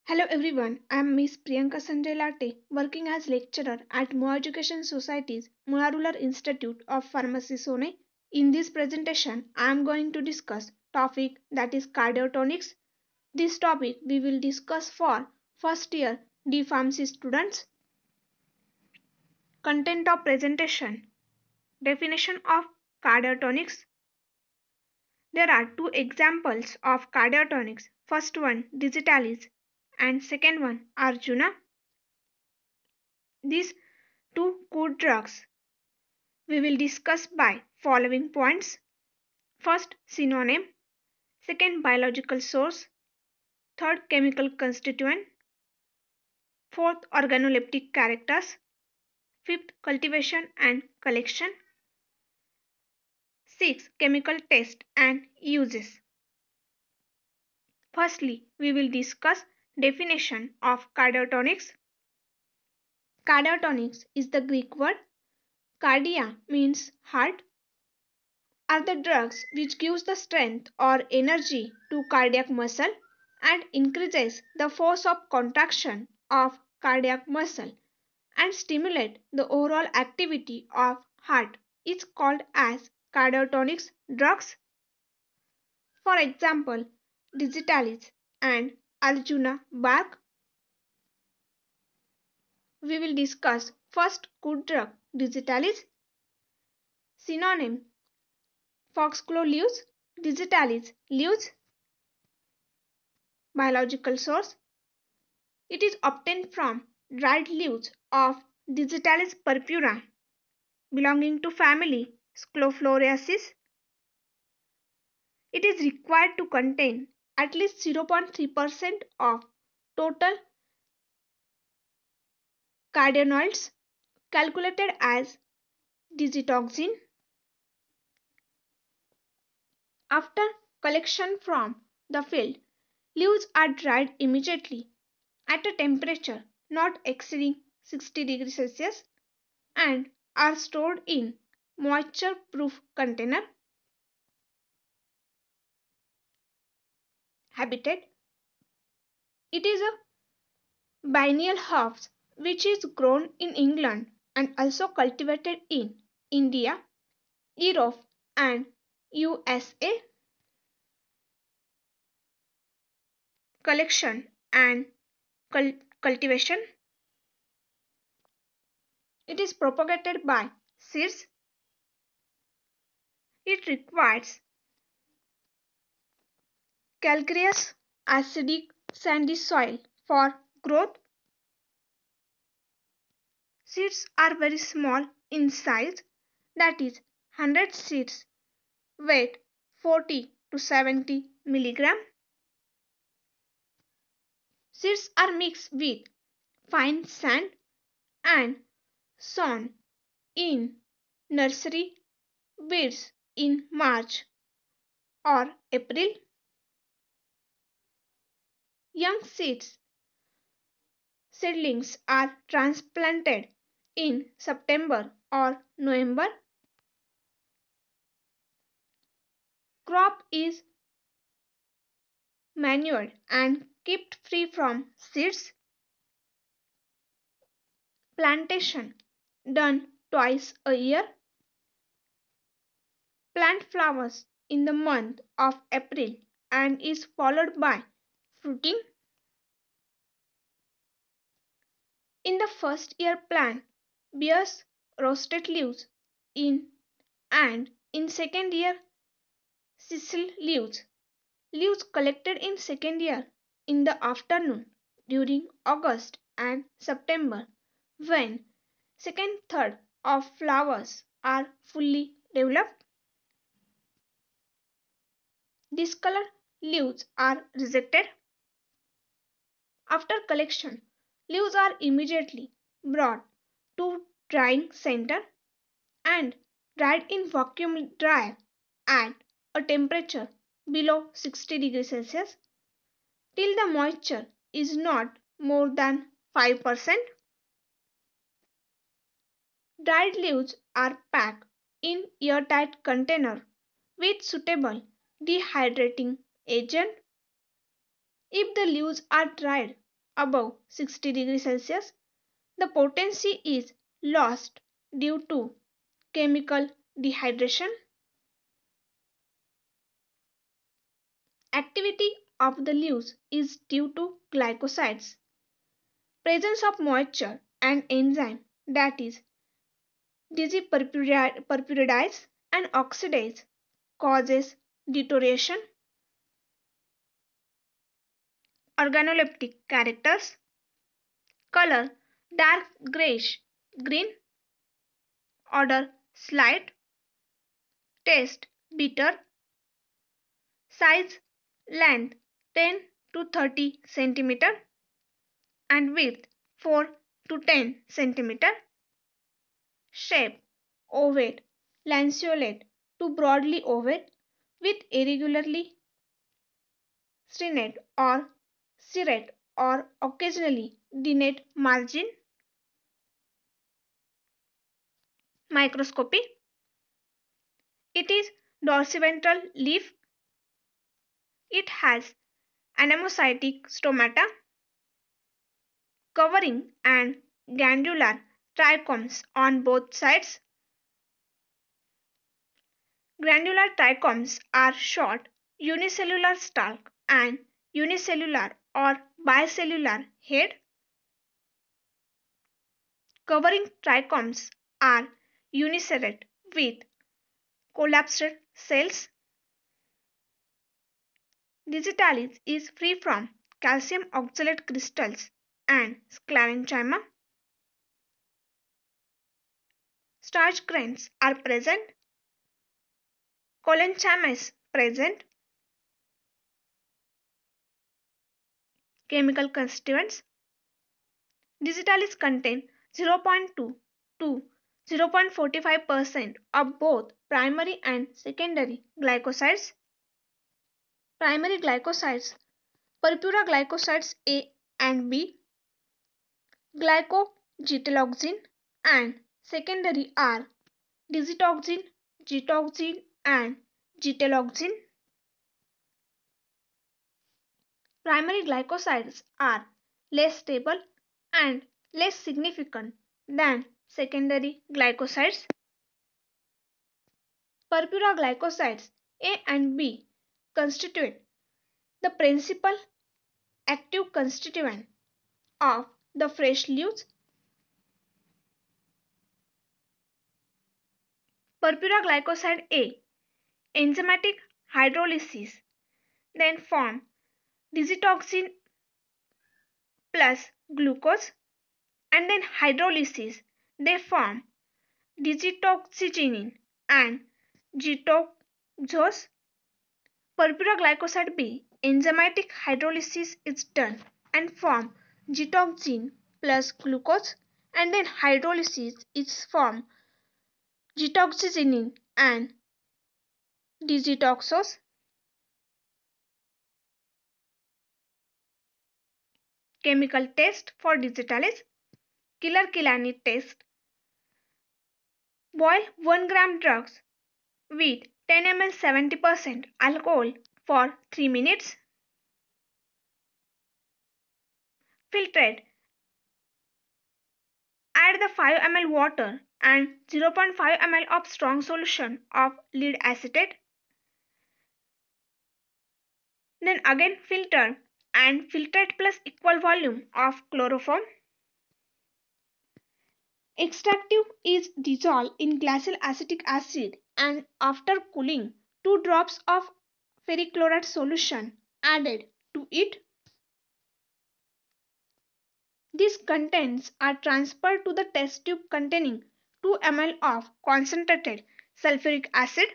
Hello everyone, I am Miss Priyanka Sanjay Latte, working as lecturer at Moa Education Society's Moa Rural Institute of Pharmacy Sone. In this presentation, I am going to discuss topic that is cardiotonics. This topic we will discuss for first year D Pharmacy students. Content of presentation. Definition of cardiotonics. There are two examples of cardiotonics. First one Digitalis and second one Arjuna. These two good drugs we will discuss by following points. First, synonym. Second, biological source. Third, chemical constituent. Fourth, organoleptic characters. Fifth, cultivation and collection. Sixth, chemical test and uses. Firstly, we will discuss definition of cardiotonics. Cardiotonics is the Greek word. Cardia means heart, are the drugs which gives the strength or energy to cardiac muscle and increases the force of contraction of cardiac muscle and stimulate the overall activity of heart is called as cardiotonics drugs. For example, Digitalis and Arjuna bark. We will discuss first good drug Digitalis. Synonym Foxglove leaves, Digitalis leaves. Biological source. It is obtained from dried leaves of Digitalis purpura belonging to family Sclophloriaceae. It is required to contain at least 0.3% of total cardionoids calculated as digitoxin. After collection from the field, leaves are dried immediately at a temperature not exceeding 60 degrees Celsius and are stored in moisture-proof container. Habitat. It is a biennial herb which is grown in England and also cultivated in India, Europe and USA. Collection and cultivation. It is propagated by seeds. It requires calcareous, acidic, sandy soil for growth. Seeds are very small in size, that is 100 seeds weight 40 to 70 milligram. Seeds are mixed with fine sand and sown in nursery beds in March or April. Young seedlings are transplanted in September or November. Crop is manured and kept free from seeds. Plantation done twice a year. Plant flowers in the month of April and is followed by fruiting. In the first year plant bears roasted leaves in and in second year sessile leaves. Leaves collected in second year in the afternoon during August and September when second third of flowers are fully developed. Discolored leaves are rejected. After collection, leaves are immediately brought to drying center and dried in vacuum dryer at a temperature below 60 degrees Celsius till the moisture is not more than 5%. Dried leaves are packed in airtight container with suitable dehydrating agent. If the leaves are dried above 60 degrees Celsius, the potency is lost due to chemical dehydration. Activity of the leaves is due to glycosides. Presence of moisture and enzyme, that is digipurpuridase and oxidase, causes deterioration. Organoleptic characters. Color dark grayish green. Odor slight. Taste bitter. Size length 10 to 30 centimeter and width 4 to 10 centimeter. Shape ovate, lanceolate to broadly ovate with irregularly striate or serrate or occasionally dentate margin. Microscopy. It is dorsiventral leaf. It has anemocytic stomata covering and glandular trichomes on both sides. Glandular trichomes are short, unicellular stalk and unicellular or bicellular head. Covering trichomes are uniserrate with collapsed cells. Digitalis is free from calcium oxalate crystals and sclerenchyma. Starch grains are present. Collenchyma is present. Chemical constituents. Digitalis contain 0.2 to 0.45% of both primary and secondary glycosides. Primary glycosides, purpura glycosides A and B, glycogetoxin, and secondary are digitoxin, getoxin, and getoxin. Primary glycosides are less stable and less significant than secondary glycosides. Purpura glycosides A and B constitute the principal active constituent of the fresh leaves. Purpura glycoside A enzymatic hydrolysis then form digitoxin plus glucose and then hydrolysis they form digitoxygenine and getoxose. Purpura glycoside B enzymatic hydrolysis is done and form getoxin plus glucose and then hydrolysis is form getoxygenine and digitoxose. Chemical test for digitalis. Killer Killarney test. Boil 1 gram drugs with 10 ml 70% alcohol for 3 minutes. Filtrate. Add the 5 ml water and 0.5 ml of strong solution of lead acetate. Then again filter and filtrate plus equal volume of chloroform. Extractive is dissolved in glacial acetic acid and after cooling 2 drops of ferrichloride solution added to it. These contents are transferred to the test tube containing 2 ml of concentrated sulfuric acid.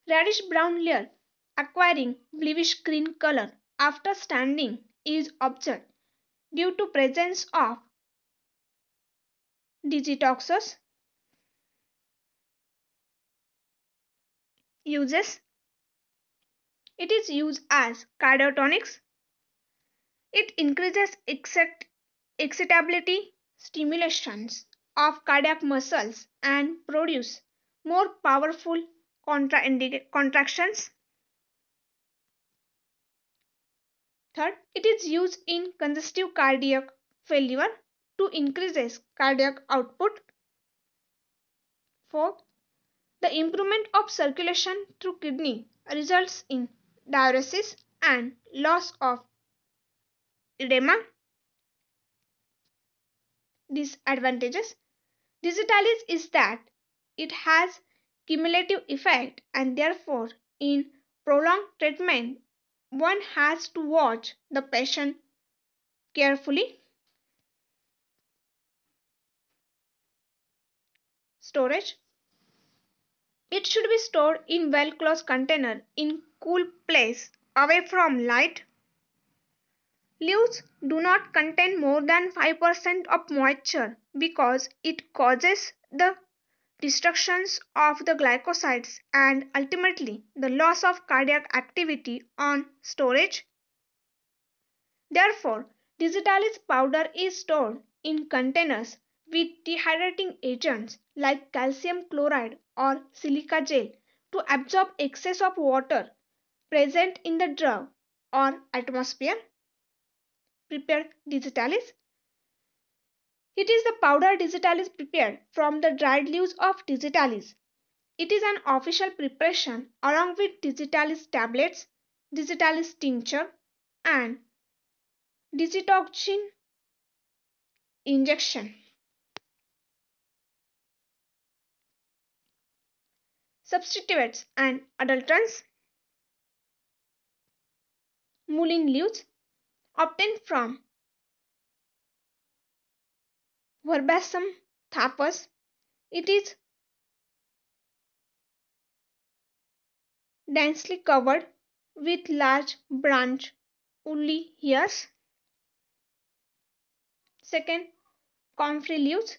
Reddish brown layer acquiring bluish green color after standing is observed due to presence of digitoxose. Uses. It is used as cardiotonics. It increases excitability stimulations of cardiac muscles and produce more powerful contractions. Third, it is used in congestive cardiac failure to increase cardiac output. Fourth, the improvement of circulation through kidney results in diuresis and loss of edema. Disadvantages. Digitalis is that it has cumulative effect and therefore in prolonged treatment one has to watch the patient carefully. Storage. It should be stored in well-closed container in cool place away from light. Leaves do not contain more than 5% of moisture because it causes the destructions of the glycosides and ultimately the loss of cardiac activity on storage. Therefore, digitalis powder is stored in containers with dehydrating agents like calcium chloride or silica gel to absorb excess of water present in the drug or atmosphere. Prepared digitalis. It is the powder digitalis prepared from the dried leaves of digitalis. It is an official preparation along with digitalis tablets, digitalis tincture and digitoxin injection. Substitutes and adulterants. Mullein leaves obtained from Verbasum thapus. It is densely covered with large branch woolly hairs. Second, comfrey leaves.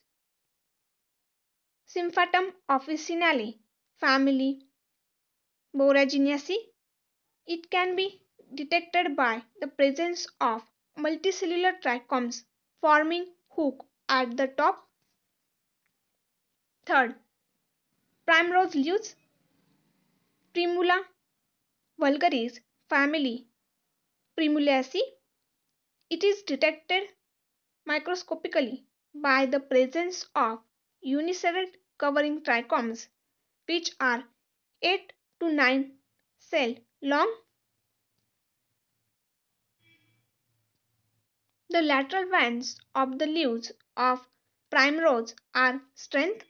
Symphatum officinale family Boraginaceae. It can be detected by the presence of multicellular trichomes forming hook at the top. Third, primrose leaves. Primula vulgaris family Primulaceae. It is detected microscopically by the presence of unicellular covering trichomes which are 8 to 9 cell long. The lateral veins of the leaves of primrose are strength.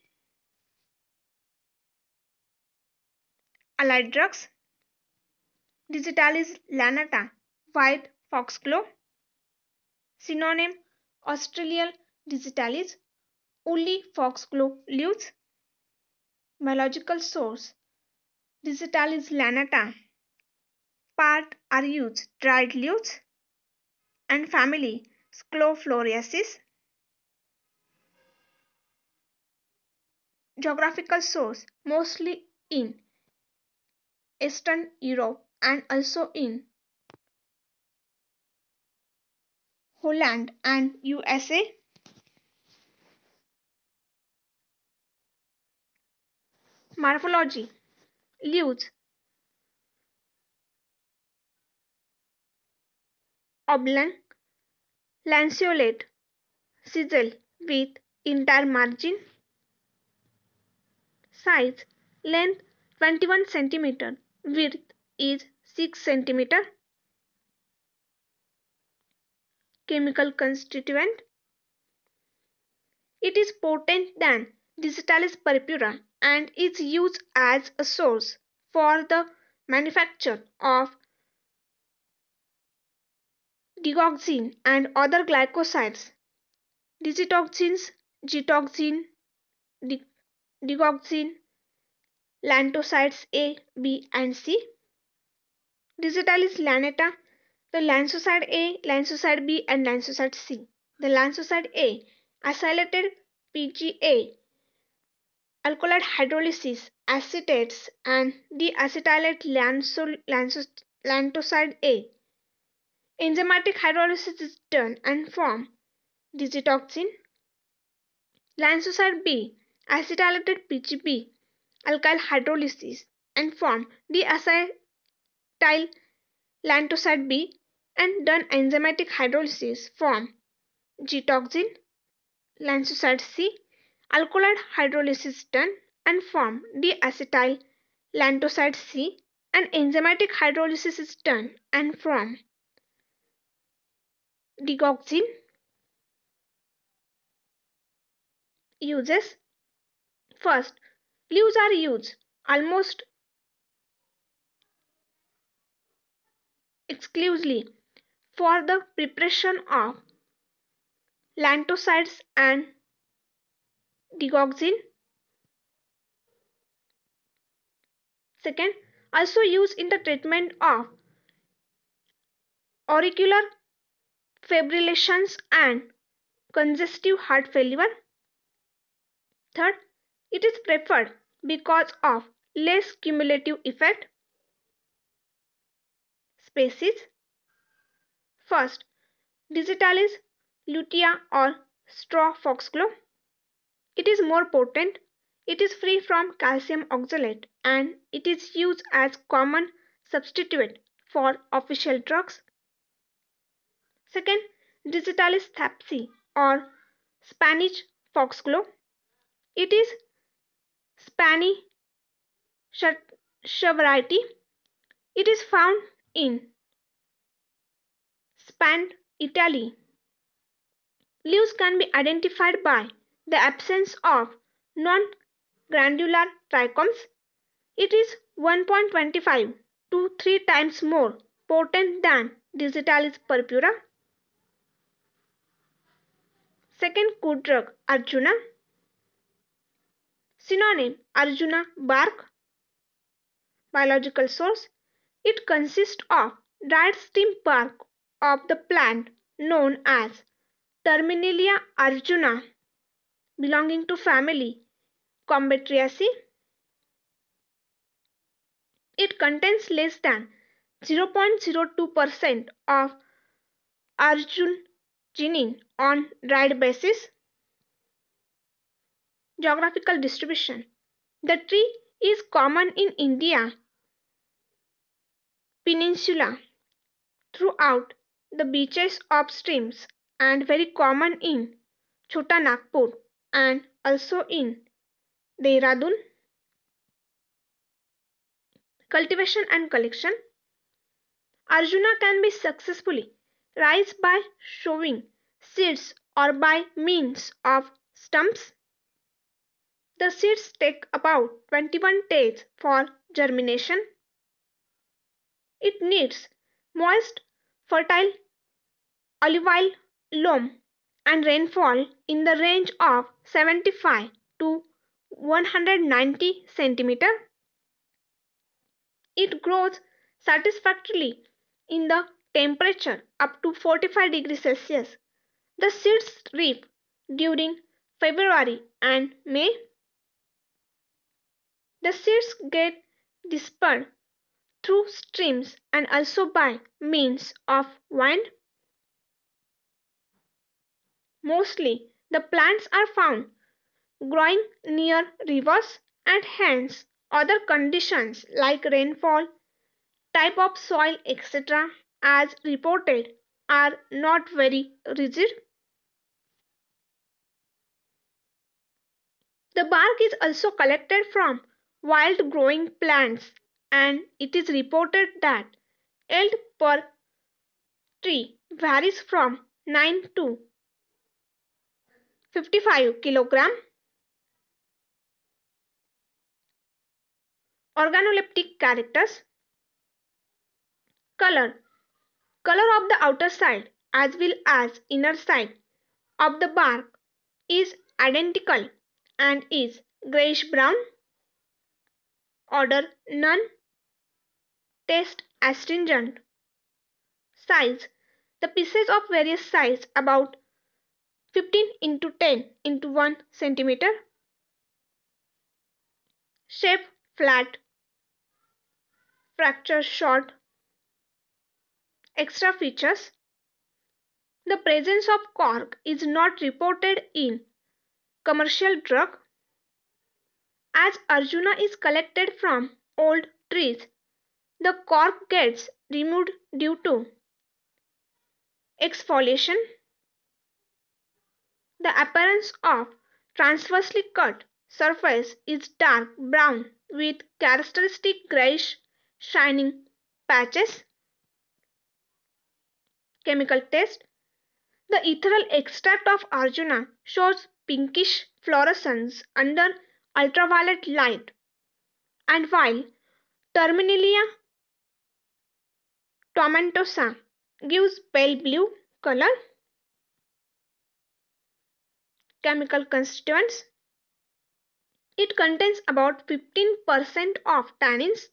Allied drugs. Digitalis lanata white foxglove. Synonym Australial digitalis woolly foxglove leaves. Biological source Digitalis lanata. Part are used dried leaves and family Sclophloriaceae. Geographical source mostly in Eastern Europe and also in Holland and USA. Morphology. Leaves oblong, lanceolate, sessile with entire margin. Size length 21 cm, width is 6 cm. Chemical constituent. It is potent than Digitalis purpura and is used as a source for the manufacture of digoxin and other glycosides. Digitoxins, gitoxin, digoxin, lantosides A, B and C. Digitalis lanata, the lansoside A, lansoside B and lansoside C. The lansoside A, acylated PGA, alkaloid hydrolysis, acetates and deacetylate lantoside A. Enzymatic hydrolysis is done and form digitoxin. Lansoside B, acetylated PGB, alkyl hydrolysis and form diacetyl lantoside B and done enzymatic hydrolysis form G-toxin, Lansocyte C, alkaloid hydrolysis done and form D-acetyl Lantocyte C, and enzymatic hydrolysis is done and form digoxin. Uses: first, leaves are used almost exclusively for the preparation of lantocytes and digoxin. Second, also used in the treatment of auricular fibrillations and congestive heart failure. Third, it is preferred because of less cumulative effect. Species: first, Digitalis lutea or straw foxglove. It is more potent, it is free from calcium oxalate, and it is used as common substitute for official drugs. Second, Digitalis thapsi or Spanish foxglove. It is Spanish variety. It is found in Spain, Italy. Leaves can be identified by the absence of non-granular trichomes. It is 1.25 to 3 times more potent than Digitalis purpura. Second good drug, Arjuna. Synonym: Arjuna bark. Biological source: it consists of dried stem bark of the plant known as Terminalia arjuna, belonging to family Combatriaceae. It contains less than 0.02% of arginine on dried basis. Geographical distribution: the tree is common in India peninsula throughout the beaches of streams and very common in Chota Nagpur and also in Dehradun. Cultivation and collection: Arjuna can be successfully raised by sowing seeds or by means of stumps. The seeds take about 21 days for germination. It needs moist, fertile alluvial loam and rainfall in the range of 75 to 190 centimeter. It grows satisfactorily in the temperature up to 45 degrees Celsius. The seeds reap during February and May. The seeds get dispersed through streams and also by means of wind. Mostly the plants are found growing near rivers and hence other conditions like rainfall, type of soil, etc., as reported, are not very rigid. The bark is also collected from wild growing plants and it is reported that yield per tree varies from 9 to 55 kg. Organoleptic characters: color of the outer side as well as inner side of the bark is identical and is grayish brown. Odor none. Taste astringent. Size: the pieces of various size about 15 into 10 into 1 centimeter. Shape flat. Fracture short. Extra features: the presence of cork is not reported in commercial drug. As Arjuna is collected from old trees, the cork gets removed due to Exfoliation. The appearance of transversely cut surface is dark brown with characteristic grayish shining patches. Chemical test. The ethereal extract of Arjuna shows pinkish fluorescence under ultraviolet light, and while Terminalia tomentosa gives pale blue color. Chemical constituents. It contains about 15% of tannins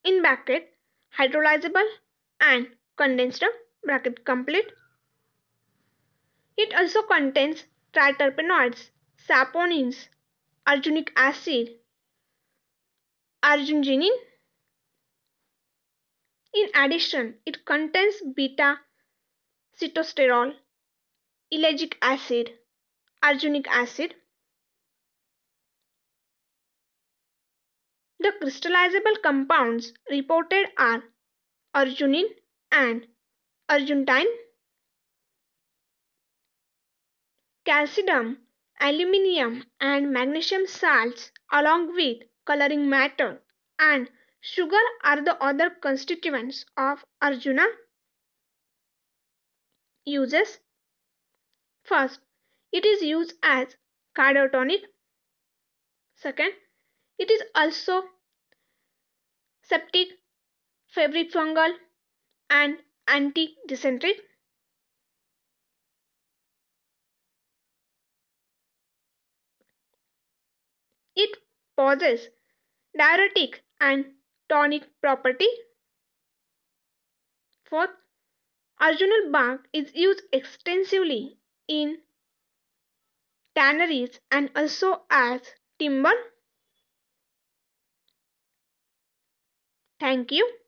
in bracket hydrolyzable and condensed bracket complete. It also contains triterpenoids, saponins, arjunic acid, arginine. In addition, it contains beta sitosterol, ellagic acid, arjunic acid. The crystallizable compounds reported are arginine and argentine. Calcium, aluminium and magnesium salts along with coloring matter and sugar are the other constituents of Arjuna. Uses. First, it is used as cardiotonic. Second, it is also septic, febrifungal and anti-dysenteric. It possesses diuretic and tonic property. Fourth, Arjunal bark is used extensively in tanneries and also as timber. Thank you.